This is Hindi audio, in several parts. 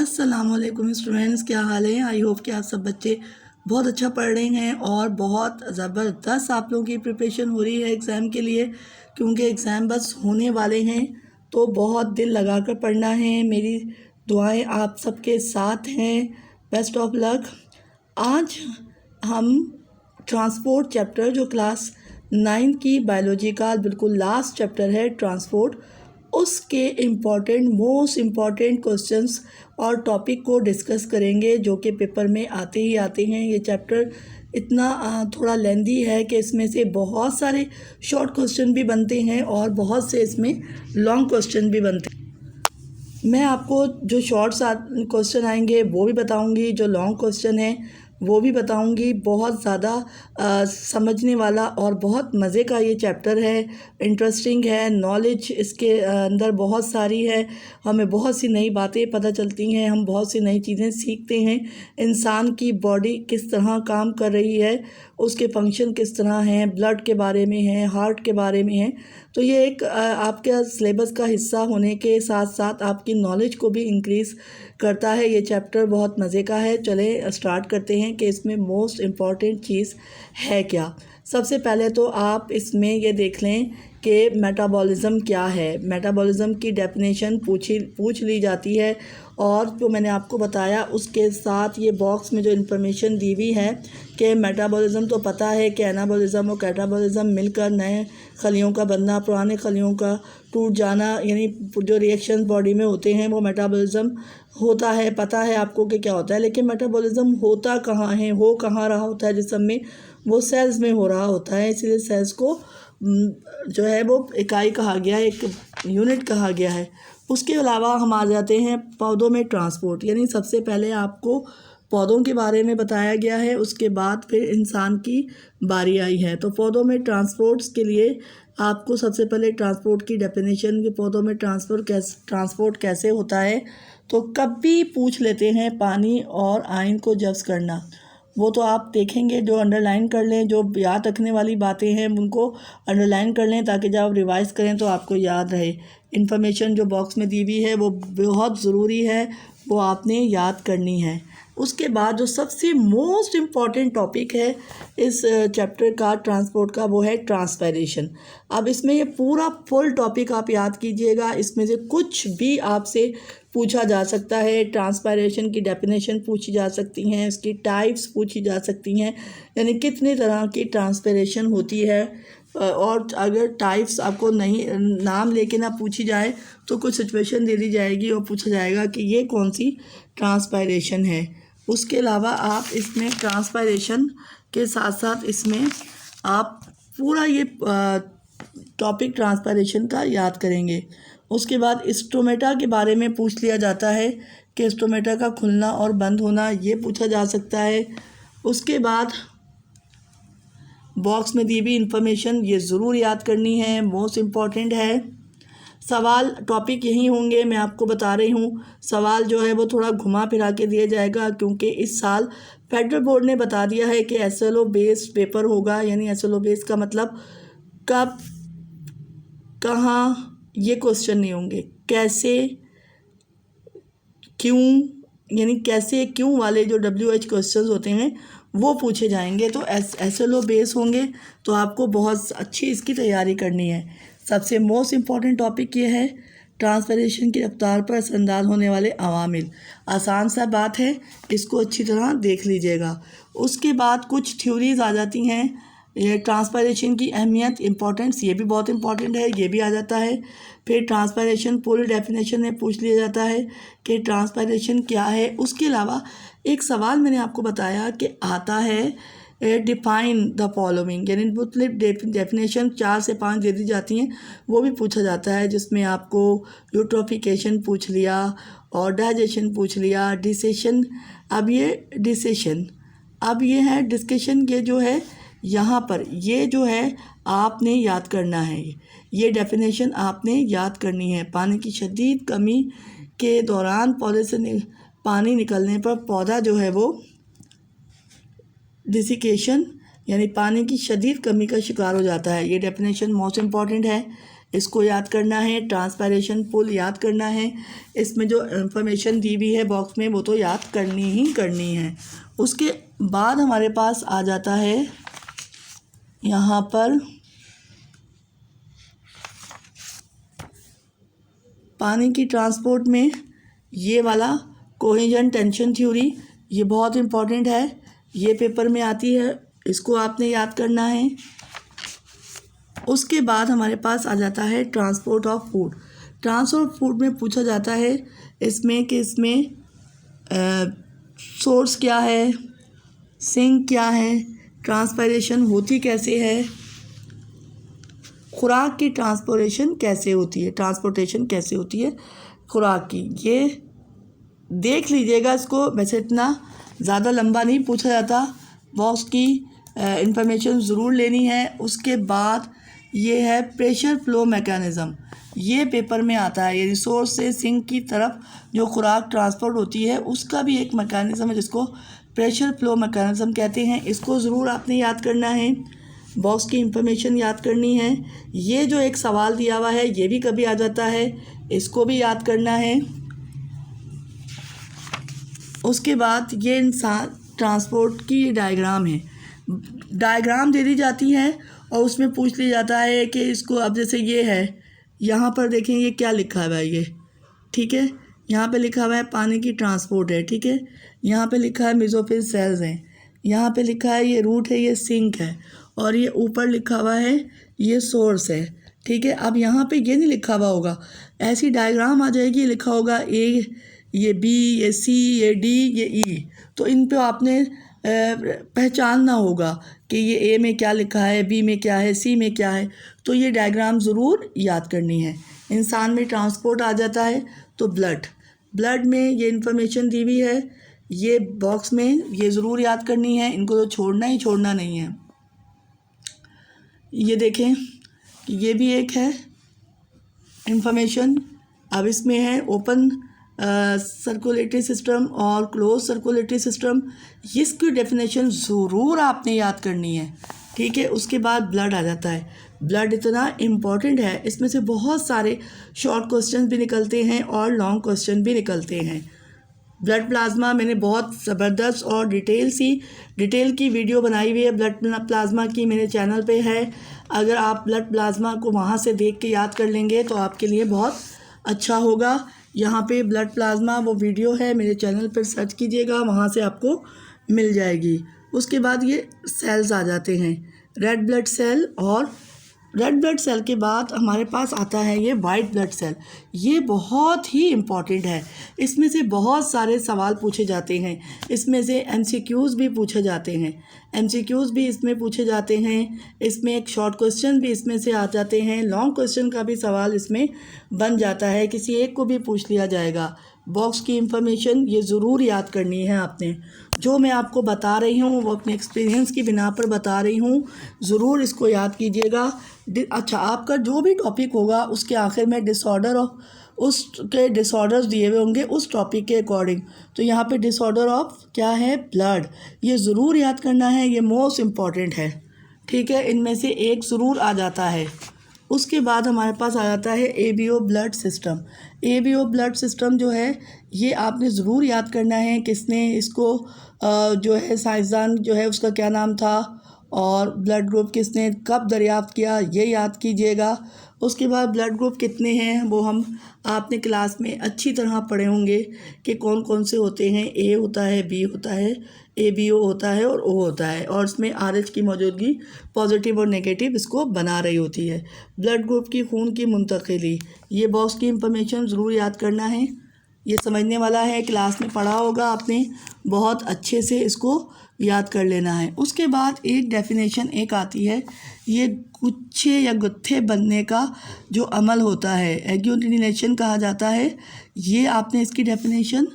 अस्सलामुअलैकुम स्टूडेंट्स, क्या हाल है। आई होप कि आप सब बच्चे बहुत अच्छा पढ़ रहे हैं और बहुत ज़बरदस्त आप लोगों की प्रिपरेशन हो रही है एग्ज़ाम के लिए, क्योंकि एग्ज़ाम बस होने वाले हैं। तो बहुत दिल लगा कर पढ़ना है। मेरी दुआएं आप सबके साथ हैं। Best of luck. आज हम ट्रांसपोर्ट चैप्टर, जो क्लास 9 की बायोलॉजी का बिल्कुल लास्ट चैप्टर है ट्रांसपोर्ट, उसके मोस्ट इम्पॉर्टेंट क्वेश्चंस और टॉपिक को डिस्कस करेंगे, जो कि पेपर में आते ही आते हैं। ये चैप्टर इतना थोड़ा लेंदी है कि इसमें से बहुत सारे शॉर्ट क्वेश्चन भी बनते हैं और बहुत से इसमें लॉन्ग क्वेश्चन भी बनते हैं। मैं आपको जो शॉर्ट क्वेश्चन आएंगे वो भी बताऊंगी, जो लॉन्ग क्वेश्चन है वो भी बताऊंगी। बहुत ज़्यादा समझने वाला और बहुत मज़े का ये चैप्टर है, इंटरेस्टिंग है। नॉलेज इसके अंदर बहुत सारी है, हमें बहुत सी नई बातें पता चलती हैं, हम बहुत सी नई चीज़ें सीखते हैं। इंसान की बॉडी किस तरह काम कर रही है, उसके फंक्शन किस तरह हैं, ब्लड के बारे में है, हार्ट के बारे में है। तो ये एक आपके सिलेबस का हिस्सा होने के साथ साथ आपकी नॉलेज को भी इंक्रीज़ करता है। ये चैप्टर बहुत मज़े का है। चले स्टार्ट करते हैं कि इसमें मोस्ट इम्पॉर्टेंट चीज़ है क्या। सबसे पहले तो आप इसमें ये देख लें कि मेटाबॉलिज़्म क्या है। मेटाबॉलिज़्म की डेफिनेशन पूछ ली जाती है, और जो मैंने आपको बताया उसके साथ ये बॉक्स में जो इन्फॉर्मेशन दी हुई है कि मेटाबॉलिज़्म तो पता है कि एनाबॉलिज़्म और कैटाबॉलिज़्म मिलकर नए खलियों का बनना, पुराने खलियों का टूट जाना, यानी जो रिएक्शन बॉडी में होते हैं वो मेटाबॉलिज़्म होता है। पता है आपको कि क्या होता है, लेकिन मेटाबॉलिज़्म होता कहाँ है, हो कहाँ रहा होता है जिसम में, वो सेल्स में हो रहा होता है। इसलिए सेल्स को जो है वो इकाई कहा गया है, एक यूनिट कहा गया है। उसके अलावा हम आ जाते हैं पौधों में ट्रांसपोर्ट, यानी सबसे पहले आपको पौधों के बारे में बताया गया है, उसके बाद फिर इंसान की बारी आई है। तो पौधों में ट्रांसपोर्ट्स के लिए आपको सबसे पहले ट्रांसपोर्ट की डेफिनेशन, कि पौधों में ट्रांसपोर्ट कैसे होता है, तो कभी पूछ लेते हैं पानी और आयन को जब्स करना। वो तो आप देखेंगे, जो अंडरलाइन कर लें, जो याद रखने वाली बातें हैं उनको अंडरलाइन कर लें, ताकि जब आप रिवाइज़ करें तो आपको याद रहे। इन्फॉर्मेशन जो बॉक्स में दी हुई है वो बहुत ज़रूरी है, वो आपने याद करनी है। उसके बाद जो सबसे मोस्ट इम्पॉर्टेंट टॉपिक है इस चैप्टर का ट्रांसपोर्ट का, वो है ट्रांसपायरेशन। अब इसमें ये पूरा फुल टॉपिक आप याद कीजिएगा, इसमें से कुछ भी आपसे पूछा जा सकता है। ट्रांसपायरेशन की डेफिनेशन पूछी जा सकती हैं, इसकी टाइप्स पूछी जा सकती हैं, यानी कितने तरह की ट्रांसपायरेशन होती है। और अगर टाइप्स आपको नहीं नाम लेके ना पूछी जाए तो कुछ सिचुएशन दे दी जाएगी और पूछा जाएगा कि ये कौन सी ट्रांसपायरेशन है। उसके अलावा आप इसमें ट्रांसपायरेशन के साथ साथ इसमें आप पूरा ये टॉपिक ट्रांसपायरेशन का याद करेंगे। उसके बाद स्टोमेटा के बारे में पूछ लिया जाता है कि स्टोमेटा का खुलना और बंद होना, ये पूछा जा सकता है। उसके बाद बॉक्स में दी हुई इन्फॉर्मेशन ये ज़रूर याद करनी है, मोस्ट इम्पॉर्टेंट है। सवाल टॉपिक यही होंगे, मैं आपको बता रही हूँ। सवाल जो है वो थोड़ा घुमा फिरा के दिया जाएगा, क्योंकि इस साल फेडरल बोर्ड ने बता दिया है कि एसएलओ बेस्ड पेपर होगा। यानी एसएलओ बेस्ड का मतलब कब, कहाँ, ये क्वेश्चन नहीं होंगे। कैसे, क्यों, यानी कैसे क्यों वाले जो WH क्वेश्चंस होते हैं वो पूछे जाएंगे। तो एसएलओ बेस होंगे, तो आपको बहुत अच्छी इसकी तैयारी करनी है। सबसे मोस्ट इम्पॉर्टेंट टॉपिक ये है ट्रांसपायरेशन की रफ्तार पर असरअंदाज होने वाले अवामिल। आसान सा बात है, इसको अच्छी तरह देख लीजिएगा। उसके बाद कुछ थ्योरीज आ जाती हैं। ये ट्रांसपायरेशन की अहमियत, इम्पोर्टेंस, ये भी बहुत इम्पॉर्टेंट है, ये भी आ जाता है। फिर ट्रांसपायरेशन पूरी डेफिनेशन में पूछ लिया जाता है कि ट्रांसपायरेशन क्या है। उसके अलावा एक सवाल मैंने आपको बताया कि आता है डिफाइन द फॉलोइंग, यानी मतलब डेफिनेशन 4 से 5 दे दी जाती हैं, वो भी पूछा जाता है, जिसमें आपको यूट्रोफिकेशन पूछ लिया और डाइजेशन पूछ लिया, डिसेशन। अब ये डिसेशन, अब ये है डिस्कशन, ये जो है यहाँ पर ये जो है आपने याद करना है, ये डेफिनेशन आपने याद करनी है। पानी की शदीद कमी के दौरान पौधे से पानी निकलने पर पौधा जो है वो डिसिकेशन, यानी पानी की शदीद कमी का शिकार हो जाता है। ये डेफिनेशन मोस्ट इम्पॉर्टेंट है, इसको याद करना है। ट्रांसपायरेशन पुल याद करना है। इसमें जो इंफॉर्मेशन दी हुई है बॉक्स में वो तो याद करनी ही करनी है। उसके बाद हमारे पास आ जाता है यहाँ पर पानी की ट्रांसपोर्ट में ये वाला कोहेजन टेंशन थ्योरी, ये बहुत इम्पॉर्टेंट है, ये पेपर में आती है, इसको आपने याद करना है। उसके बाद हमारे पास आ जाता है transport of food. Transport food में पूछा जाता है इसमें कि इसमें सोर्स क्या है, सिंक क्या है, ट्रांसपायरेशन होती कैसे है, खुराक की ट्रांसपोर्टेशन कैसे होती है खुराक की, ये देख लीजिएगा इसको। वैसे इतना ज़्यादा लंबा नहीं पूछा जाता, बॉक्स की इंफॉर्मेशन ज़रूर लेनी है। उसके बाद ये है प्रेशर फ्लो मैकेनिज़्म, ये पेपर में आता है। ये रिसोर्स से सिंक की तरफ जो खुराक ट्रांसपोर्ट होती है उसका भी एक मैकेनिज़्म है जिसको प्रेशर फ्लो मैकेनिज़्म कहते हैं। इसको ज़रूर आपने याद करना है, बॉक्स की इंफॉर्मेशन याद करनी है। ये जो एक सवाल दिया हुआ है ये भी कभी आ जाता है, इसको भी याद करना है। उसके बाद ये इंसान ट्रांसपोर्ट की डायग्राम है, डायग्राम दे दी जाती है और उसमें पूछ लिया जाता है कि इसको, अब जैसे ये है, यहाँ पर देखें ये क्या लिखा हुआ है, ये ठीक है, यहाँ पे लिखा हुआ है पानी की ट्रांसपोर्ट है, ठीक है, यहाँ पे लिखा है मेसोफिल सेल्स हैं, यहाँ पे लिखा है ये रूट है, ये सिंक है, और ये ऊपर लिखा हुआ है ये सोर्स है, ठीक है। अब यहाँ पे ये नहीं लिखा हुआ होगा, ऐसी डायग्राम आ जाएगी, लिखा होगा ए, ये बी, ये सी, ये डी, ये ई, तो इन पे आपने पहचानना होगा कि ये ए में क्या लिखा है, बी में क्या है, सी में क्या है, तो ये डायग्राम ज़रूर याद करनी है। इंसान में ट्रांसपोर्ट आ जाता है तो ब्लड में ये इन्फॉर्मेशन दी हुई है, ये बॉक्स में ये ज़रूर याद करनी है, इनको तो छोड़ना नहीं है। ये देखें कि ये भी एक है इंफॉर्मेशन। अब इसमें है ओपन सर्कुलेटरी सिस्टम और क्लोज सर्कुलेटरी सिस्टम, इसकी डेफिनेशन ज़रूर आपने याद करनी है, ठीक है। उसके बाद ब्लड आ जाता है। ब्लड इतना इम्पॉर्टेंट है, इसमें से बहुत सारे शॉर्ट क्वेश्चन भी निकलते हैं और लॉन्ग क्वेश्चन भी निकलते हैं। ब्लड प्लाज्मा मैंने बहुत ज़बरदस्त और डिटेल की वीडियो बनाई हुई है ब्लड प्लाज्मा की, मेरे चैनल पे है। अगर आप ब्लड प्लाज्मा को वहाँ से देख के याद कर लेंगे तो आपके लिए बहुत अच्छा होगा। यहाँ पे ब्लड प्लाज्मा वो वीडियो है, मेरे चैनल पर सर्च कीजिएगा, वहाँ से आपको मिल जाएगी। उसके बाद ये सेल्स आ जाते हैं, रेड ब्लड सेल, और रेड ब्लड सेल के बाद हमारे पास आता है ये वाइट ब्लड सेल। ये बहुत ही इम्पॉर्टेंट है, इसमें से बहुत सारे सवाल पूछे जाते हैं, इसमें से एमसीक्यूज़ भी पूछे जाते हैं, इसमें पूछे जाते हैं, इसमें एक शॉर्ट क्वेश्चन भी इसमें से आ जाते हैं, लॉन्ग क्वेश्चन का भी सवाल इसमें बन जाता है, किसी एक को भी पूछ लिया जाएगा। बॉक्स की इंफॉर्मेशन ये ज़रूर याद करनी है आपने, जो मैं आपको बता रही हूँ वो अपने एक्सपीरियंस की बिना पर बता रही हूँ, ज़रूर इसको याद कीजिएगा। अच्छा, आपका जो भी टॉपिक होगा उसके आखिर में उसके डिसऑर्डर्स दिए हुए होंगे उस टॉपिक के अकॉर्डिंग, तो यहाँ पे डिसऑर्डर ऑफ क्या है, ब्लड, ये ज़रूर याद करना है, ये मोस्ट इम्पॉर्टेंट है, ठीक है, इनमें से एक ज़रूर आ जाता है। उसके बाद हमारे पास आ जाता है ABO blood system. ABO blood system जो है ये आपने ज़रूर याद करना है, किसने इसको जो है साइंसदान जो है उसका क्या नाम था, और ब्लड ग्रुप किसने कब दरियाफ्त किया, ये याद कीजिएगा। उसके बाद ब्लड ग्रुप कितने हैं वो आपने क्लास में अच्छी तरह पढ़े होंगे कि कौन कौन से होते हैं, ए होता है, बी होता है, ABO होता है और O होता है, और इसमें RH की मौजूदगी पॉजिटिव और नेगेटिव इसको बना रही होती है। ब्लड ग्रुप की खून की मुंतकिली, ये बॉक्स की इंफॉर्मेशन ज़रूर याद करना है, ये समझने वाला है, क्लास में पढ़ा होगा आपने, बहुत अच्छे से इसको याद कर लेना है। उसके बाद एक डेफिनेशन एक आती है, ये गुच्छे या गुत्थे बनने का जो अमल होता है एग्लूटिनेशन कहा जाता है, ये आपने इसकी डेफिनेशन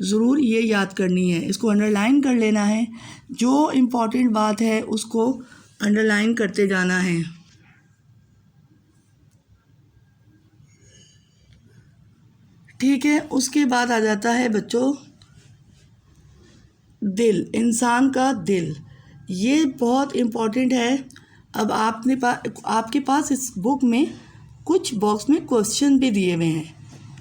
ज़रूर ये याद करनी है, इसको अंडरलाइन कर लेना है, जो इम्पॉर्टेंट बात है उसको अंडरलाइन करते जाना है। ठीक है, उसके बाद आ जाता है बच्चों दिल, इंसान का दिल, ये बहुत इम्पॉर्टेंट है। अब आपके पास इस बुक में कुछ बॉक्स में क्वेश्चन भी दिए हुए हैं,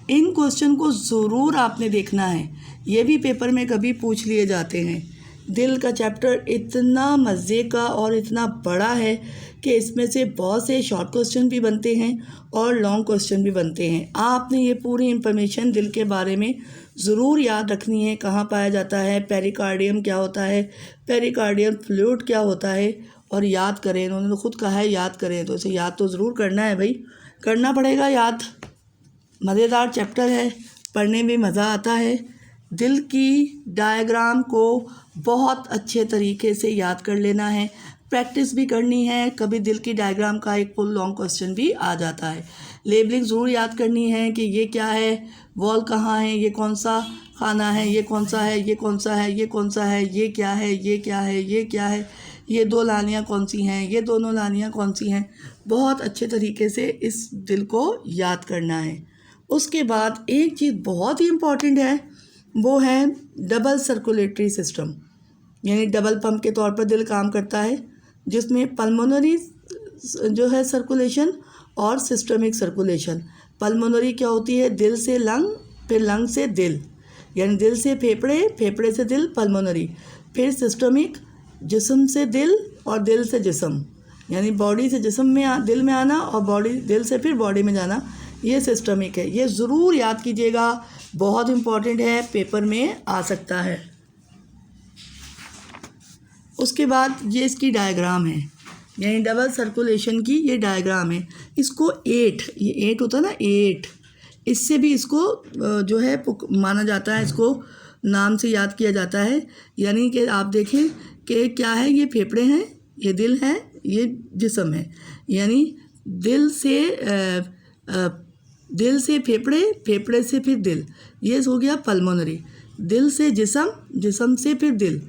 इन क्वेश्चन को ज़रूर आपने देखना है, ये भी पेपर में कभी पूछ लिए जाते हैं। दिल का चैप्टर इतना मज़े का और इतना बड़ा है कि इसमें से बहुत से शॉर्ट क्वेश्चन भी बनते हैं और लॉन्ग क्वेश्चन भी बनते हैं। आपने ये पूरी इंफॉर्मेशन दिल के बारे में ज़रूर याद रखनी है। कहाँ पाया जाता है, पेरिकार्डियम क्या होता है, पेरिकार्डियम फ्लूइड क्या होता है, और याद करें। इन्होंने तो खुद कहा है याद करें, तो इसे याद तो ज़रूर करना है भाई, करना पड़ेगा याद। मज़ेदार चैप्टर है, पढ़ने में मज़ा आता है। दिल की डायग्राम को बहुत अच्छे तरीके से याद कर लेना है, प्रैक्टिस भी करनी है। कभी दिल की डायग्राम का एक फुल लॉन्ग क्वेश्चन भी आ जाता है। लेबलिंग ज़रूर याद करनी है कि ये क्या है, वॉल कहाँ है, ये कौन सा खाना है, ये कौन सा है, ये कौन सा है, ये कौन सा है, ये क्या है, ये क्या है, ये क्या है, ये दो लालियाँ कौन सी हैं, ये दोनों लालियाँ कौन सी हैं। बहुत अच्छे तरीके से इस दिल को याद करना है। उसके बाद एक चीज़ बहुत ही इम्पॉर्टेंट है, वो है डबल सर्कुलेटरी सिस्टम, यानी डबल पंप के तौर पर दिल काम करता है, जिसमें पल्मोनरी जो है सर्कुलेशन और सिस्टमिक सर्कुलेशन। पल्मोनरी क्या होती है, दिल से लंग, फिर लंग से दिल, यानी दिल से फेफड़े, फेफड़े से दिल, पल्मोनरी। फिर सिस्टमिक, जिस्म से दिल और दिल से जिस्म, यानी बॉडी से जिस्म में दिल में आना और बॉडी दिल से फिर बॉडी में जाना, ये सिस्टमिक है। ये ज़रूर याद कीजिएगा, बहुत इम्पॉर्टेंट है, पेपर में आ सकता है। उसके बाद ये इसकी डायग्राम है, यानी डबल सर्कुलेशन की ये डायग्राम है। इसको 8, ये 8 होता है ना, 8, इससे भी इसको जो है माना जाता है, इसको नाम से याद किया जाता है। यानी कि आप देखें कि क्या है, ये फेफड़े हैं, ये दिल है, ये जिस्म है, यानी दिल से फेफड़े, फेफड़े से फिर दिल, ये हो गया पल्मोनरी। दिल से जिस्म, जिस्म से फिर दिल,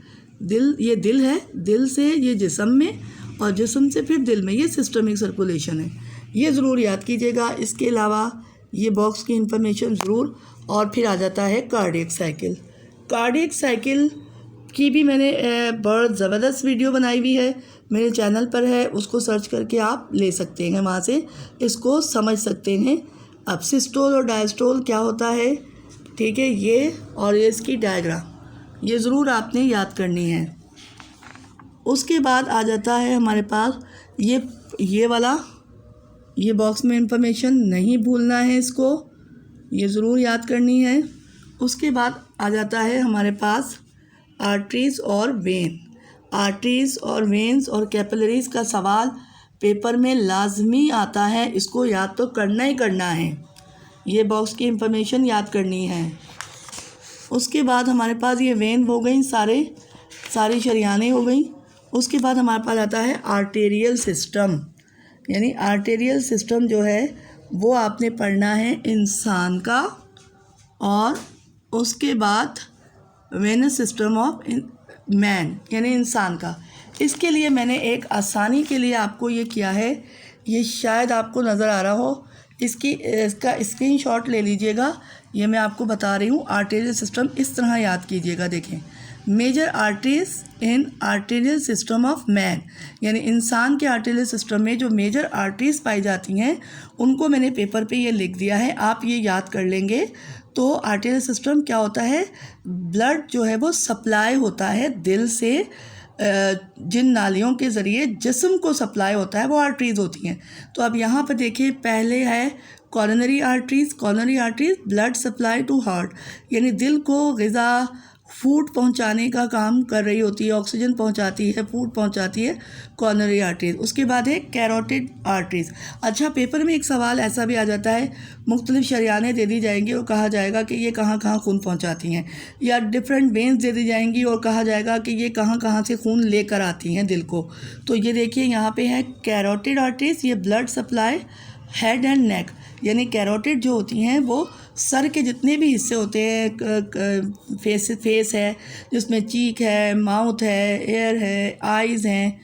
दिल ये दिल है, दिल से ये जिस्म में और जिस्म से फिर दिल में, ये सिस्टमिक सर्कुलेशन है। ये ज़रूर याद कीजिएगा। इसके अलावा ये बॉक्स की इंफॉर्मेशन ज़रूर। और फिर आ जाता है कार्डियक साइकिल। कार्डियक साइकिल की भी मैंने बहुत ज़बरदस्त वीडियो बनाई हुई है, मेरे चैनल पर है, उसको सर्च करके आप ले सकते हैं, वहाँ से इसको समझ सकते हैं। अब सिस्टोल और डायस्टोल क्या होता है, ठीक है, ये और ये इसकी डायग्राम, ये ज़रूर आपने याद करनी है। उसके बाद आ जाता है हमारे पास ये वाला, ये बॉक्स में इंफॉर्मेशन नहीं भूलना है, इसको ये ज़रूर याद करनी है। उसके बाद आ जाता है हमारे पास आर्टरीज़ और वेन। आर्टरीज़ और वेन्स और कैपिलरीज़ का सवाल पेपर में लाजमी आता है, इसको याद तो करना ही करना है, ये बॉक्स की इंफॉर्मेशन याद करनी है। उसके बाद हमारे पास ये वेन हो गई, सारी शरियानें हो गई। उसके बाद हमारे पास आता है आर्टेरियल सिस्टम, यानी आर्टेरियल सिस्टम जो है वो आपने पढ़ना है इंसान का, और उसके बाद वेनस सिस्टम ऑफ मैन, यानी इंसान का। इसके लिए मैंने एक आसानी के लिए आपको ये किया है, ये शायद आपको नज़र आ रहा हो, इसका स्क्रीनशॉट ले लीजिएगा। ये मैं आपको बता रही हूँ, आर्टेरियल सिस्टम इस तरह याद कीजिएगा। देखें, major arteries in arterial system of man, यानी इंसान के आर्टेरियल सिस्टम में जो मेजर आर्टरीज पाई जाती हैं उनको मैंने पेपर पे ये लिख दिया है, आप ये याद कर लेंगे। तो आर्टेरियल सिस्टम क्या होता है, ब्लड जो है वो सप्लाई होता है दिल से, जिन नालियों के ज़रिए जिस्म को सप्लाई होता है वो आर्टरीज़ होती हैं। तो अब यहाँ पर देखिए, पहले है coronary arteries. Coronary arteries blood supply to heart, यानी दिल को ग़िज़ा, फूड पहुंचाने का काम कर रही होती है, ऑक्सीजन पहुंचाती है, फूड पहुंचाती है कॉर्नरी आर्टरीज। उसके बाद है कैरोटिड आर्टरीज। अच्छा, पेपर में एक सवाल ऐसा भी आ जाता है, मुख्तलिफ शरियानें दे दी जाएंगी और कहा जाएगा कि ये कहाँ कहाँ खून पहुंचाती हैं, या डिफरेंट वेन्स दे दी जाएंगी और कहा जाएगा कि ये कहाँ कहाँ से खून लेकर आती हैं दिल को। तो ये देखिए यहाँ पे है कैरोटिड आर्टरीज, ये blood supply head and neck, यानी कैरोटिड जो होती हैं वो सर के जितने भी हिस्से होते हैं, फेस है जिसमें चीक है, माउथ है, एयर है, आइज़ हैं,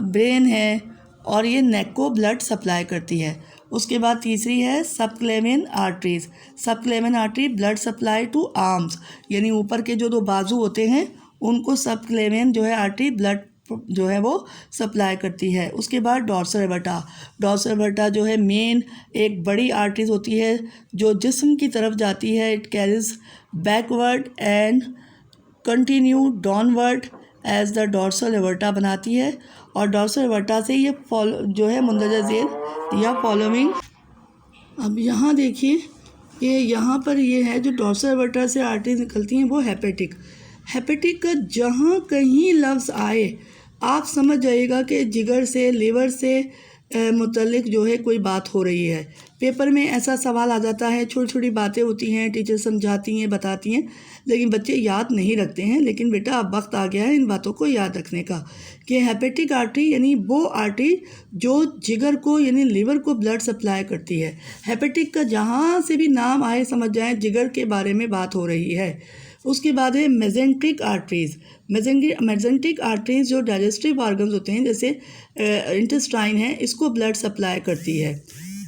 ब्रेन है, और ये नेक को ब्लड सप्लाई करती है। उसके बाद तीसरी है subclavian arteries. Subclavian artery blood supply to arms, यानी ऊपर के जो दो बाजू होते हैं उनको सबक्लेवियन जो है आर्टरी ब्लड जो है वो सप्लाई करती है। उसके बाद डॉर्सल एवर्टा। डॉर्सल एवर्टा जो है मेन एक बड़ी आर्टरीज होती है जो जिस्म की तरफ जाती है। It carries backward and continue downward as the dorsal aorta बनाती है, और डॉर्सल एवर्टा से ये जो है मुंदरजा झेल या फॉलोइंग। अब यहाँ देखिए कि यहाँ पर ये है जो डॉर्सल एवर्टा से आर्टरीज निकलती हैं वो हेपेटिक। हेपेटिक का जहाँ कहीं लफ्ज़ आए आप समझ जाइएगा कि जिगर से लिवर से मुतल्लिक जो है कोई बात हो रही है। पेपर में ऐसा सवाल आ जाता है, छोटी छोटी बातें होती हैं, टीचर समझाती हैं, बताती हैं, लेकिन बच्चे याद नहीं रखते हैं। लेकिन बेटा अब वक्त आ गया है इन बातों को याद रखने का कि हेपेटिक आर्टरी यानी वो आर्टरी जो जिगर को यानी लिवर को ब्लड सप्लाई करती है। हेपेटिक का जहाँ से भी नाम आए समझ जाएं जिगर के बारे में बात हो रही है। उसके बाद है मेजेंट्रिक आर्टरीज़। मेजेंट्रिक आर्टरीज़ जो डाइजेस्टिव ऑर्गन्स होते हैं जैसे इंटेस्टाइन है, इसको ब्लड सप्लाई करती है।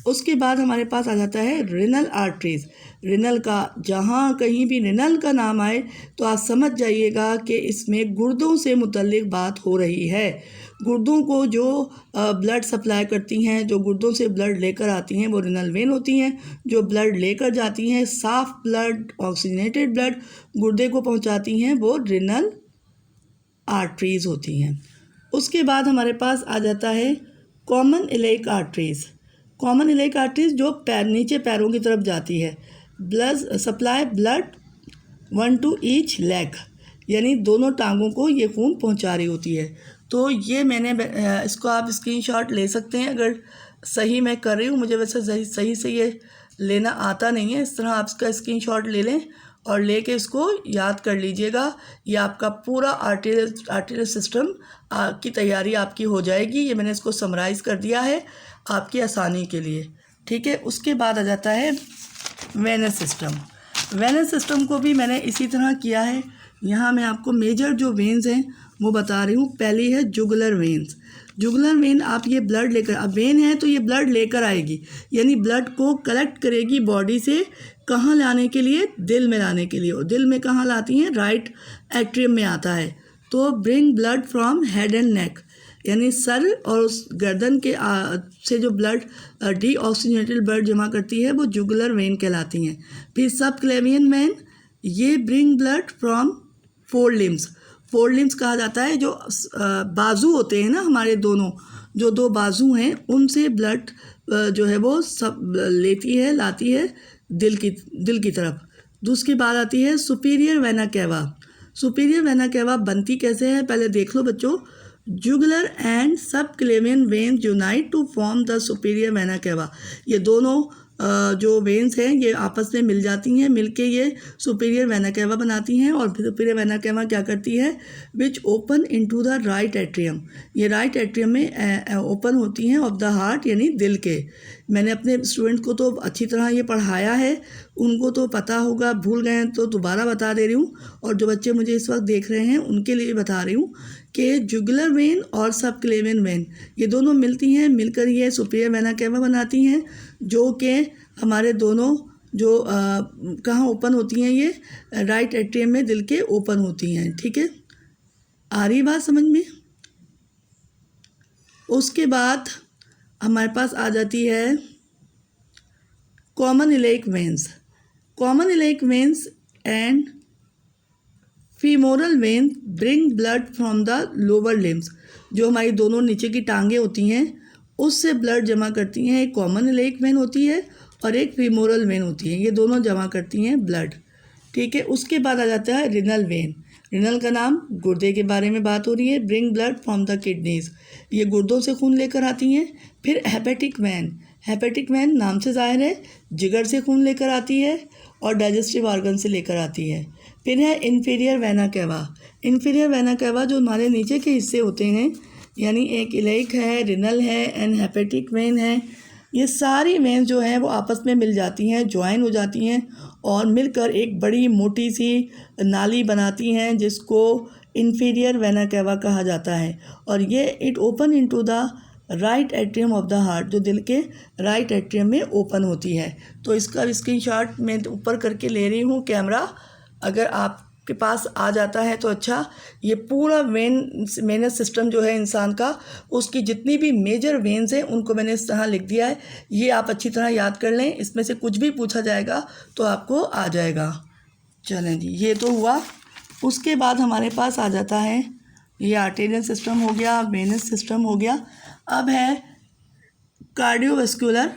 उसके बाद हमारे पास आ जाता है रिनल आर्टरीज़। रिनल का जहाँ कहीं भी रिनल का नाम आए तो आप समझ जाइएगा कि इसमें गुर्दों से मुतल्लिक बात हो रही है। गुर्दों को जो ब्लड सप्लाई करती हैं, जो गुर्दों से ब्लड लेकर आती हैं वो रिनल वेन होती हैं। जो ब्लड लेकर जाती हैं साफ ब्लड, ऑक्सीजनेटेड ब्लड गुर्दे को पहुंचाती हैं वो रिनल आर्टरीज़ होती हैं। उसके बाद हमारे पास आ जाता है common elec arteries. Common elec arteries जो नीचे पैरों की तरफ जाती है। Blood supply blood 1 to each leg, यानी दोनों टांगों को ये खून पहुंचा रही होती है। तो ये मैंने इसको आप स्क्रीनशॉट ले सकते हैं अगर सही मैं कर रही हूँ। मुझे वैसे सही से ये लेना आता नहीं है। इस तरह आप इसका स्क्रीनशॉट ले लें और लेके इसको याद कर लीजिएगा। ये आपका पूरा आर्टेरियल सिस्टम की तैयारी आपकी हो जाएगी। ये मैंने इसको समराइज़ कर दिया है आपकी आसानी के लिए, ठीक है। उसके बाद आ जाता है वेनस सिस्टम। वेनस सिस्टम को भी मैंने इसी तरह किया है। यहाँ मैं आपको मेजर जो वेन्स हैं वो बता रही हूँ। पहली है जुगुलर वेन्स। जुगुलर वेन आप ये ब्लड लेकर, अब वेन है तो ये ब्लड लेकर आएगी, यानी ब्लड को कलेक्ट करेगी बॉडी से। कहाँ लाने के लिए? दिल में लाने के लिए। और दिल में कहाँ लाती हैं? राइट एट्रियम में आता है। तो bring blood from head and neck, यानी सर और उस गर्दन के से जो ब्लड डीऑक्सीजनेटेड ब्लड जमा करती है वो जुगुलर वेन कहलाती हैं। फिर सब क्लेवियन वेन, ये bring blood from four limbs. Four limbs कहा जाता है जो बाजू होते हैं ना हमारे दोनों, जो दो बाजू हैं उनसे ब्लड जो है वो सब लाती है दिल की तरफ। उसके बाद आती है सुपीरियर वेना केवा। सुपीरियर वेना केवा बनती कैसे है पहले देख लो बच्चों। Jugular and subclavian veins unite to form the superior vena cava. ये दोनों जो वेन्स हैं ये आपस में मिल जाती हैं, मिलके ये सुपीरियर वेना केवा बनाती हैं। और सुपीरियर वेना केवा क्या करती है? Which open into the right atrium. ये राइट एट्रियम में ओपन होती हैं ऑफ द हार्ट, यानी दिल के। मैंने अपने स्टूडेंट को तो अच्छी तरह ये पढ़ाया है, उनको तो पता होगा, भूल गए हैं तो दोबारा बता दे रही हूँ। और जो बच्चे मुझे इस वक्त देख रहे हैं उनके लिए बता रही हूँ कि जुगुलर वेन और सब क्लेवियन वेन ये दोनों मिलती हैं, मिलकर ये सुपीरियर वेना केवा बनाती हैं, जो कि हमारे दोनों जो कहाँ ओपन होती हैं, ये राइट एट्रियम में दिल के ओपन होती हैं, ठीक है। आ रही बात समझ में? उसके बाद हमारे पास आ जाती है common elec veins. Common elec veins and femoral when bring blood from the lower limbs. जो हमारी दोनों नीचे की टांगें होती हैं उससे ब्लड जमा करती हैं। एक कॉमन इलेक वेन होती है और एक फीमोरल वेन होती है, ये दोनों जमा करती हैं ब्लड, ठीक है। उसके बाद आ जाता है रिनल वेन। रिनल का नाम, गुर्दे के बारे में बात हो रही है। Bring blood from the kidneys, ये गुर्दों से खून लेकर आती हैं। फिर हेपेटिक वेन। हेपेटिक वेन नाम से जाहिर है जिगर से खून लेकर आती है और डाइजेस्टिव ऑर्गन से लेकर आती है। फिर है inferior vena cava. Inferior vena cava जो हमारे नीचे के हिस्से होते हैं, यानी एक इलेक है, रिनल है एंड हेपेटिक वेन है। ये सारी वेन जो हैं वो आपस में मिल जाती हैं, ज्वाइन हो जाती हैं और मिलकर एक बड़ी मोटी सी नाली बनाती हैं जिसको इन्फीरियर वेना केवा कहा जाता है। और ये it open into the right atrium of the heart, जो दिल के राइट एट्रियम में ओपन होती है। तो इसका स्क्रीनशॉट मैं ऊपर करके ले रही हूँ कैमरा। अगर आप के पास आ जाता है तो अच्छा। ये पूरा वेनस सिस्टम जो है इंसान का, उसकी जितनी भी मेजर वेन्स हैं उनको मैंने इस तरह लिख दिया है। ये आप अच्छी तरह याद कर लें, इसमें से कुछ भी पूछा जाएगा तो आपको आ जाएगा। चलें जी, ये तो हुआ। उसके बाद हमारे पास आ जाता है, ये आर्टेरियल सिस्टम हो गया, वेनस सिस्टम हो गया। अब है कार्डियोवैस्कुलर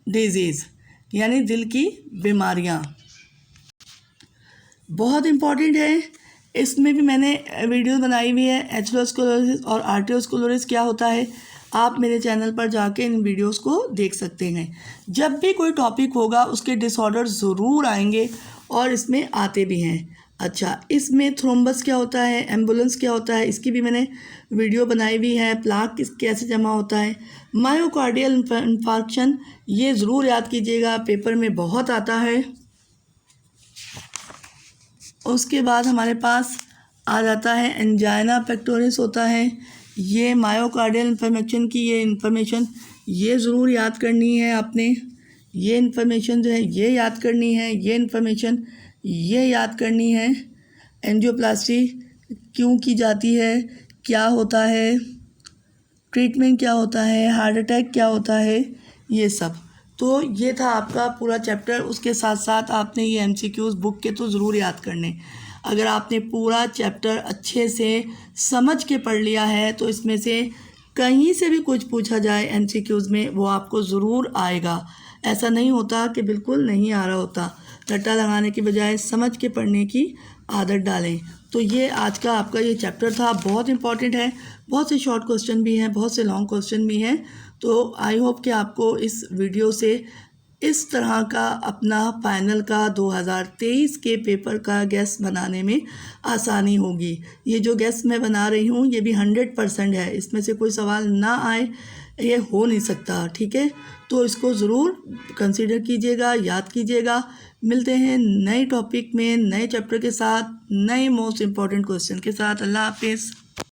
डिजीज़, यानी दिल की बीमारियां। बहुत इम्पॉर्टेंट है, इसमें भी मैंने वीडियो बनाई हुई है। एथेरोस्क्लेरोसिस और आर्टेरियोस्क्लेरोसिस क्या होता है, आप मेरे चैनल पर जाके इन वीडियोस को देख सकते हैं। जब भी कोई टॉपिक होगा उसके डिसऑर्डर ज़रूर आएंगे और इसमें आते भी हैं। अच्छा, इसमें थ्रोम्बस क्या होता है, एम्बुलेंस क्या होता है, इसकी भी मैंने वीडियो बनाई हुई है। प्लाक कैसे जमा होता है, मायोकार्डियल इंफार्क्शन, ये ज़रूर याद कीजिएगा, पेपर में बहुत आता है। उसके बाद हमारे पास आ जाता है एंजाइना पेक्टोरिस होता है। ये मायोकार्डियल इन्फॉर्मेशन की ये इन्फॉर्मेशन ये ज़रूर याद करनी है आपने। ये इन्फॉर्मेशन जो है ये याद करनी है, ये इन्फॉर्मेशन ये याद करनी है। एंजियोप्लास्टी क्यों की जाती है, क्या होता है, ट्रीटमेंट क्या होता है, हार्ट अटैक क्या होता है, ये सब। तो ये था आपका पूरा चैप्टर। उसके साथ साथ आपने ये एमसीक्यूज़ बुक के तो ज़रूर याद करने। अगर आपने पूरा चैप्टर अच्छे से समझ के पढ़ लिया है तो इसमें से कहीं से भी कुछ पूछा जाए एमसीक्यूज़ में वो आपको ज़रूर आएगा। ऐसा नहीं होता कि बिल्कुल नहीं आ रहा होता। रट्टा लगाने की बजाय समझ के पढ़ने की आदत डालें। तो ये आज का आपका ये चैप्टर था, बहुत इंपॉर्टेंट है। बहुत से शॉर्ट क्वेश्चन भी हैं, बहुत से लॉन्ग क्वेश्चन भी हैं। तो आई होप कि आपको इस वीडियो से इस तरह का अपना फाइनल का 2023 के पेपर का गेस बनाने में आसानी होगी। ये जो गेस मैं बना रही हूँ ये भी 100% है, इसमें से कोई सवाल ना आए ये हो नहीं सकता, ठीक है। तो इसको ज़रूर कंसीडर कीजिएगा, याद कीजिएगा। मिलते हैं नए टॉपिक में, नए चैप्टर के साथ, नए मोस्ट इम्पॉर्टेंट क्वेश्चन के साथ। अल्लाह हाफिज़।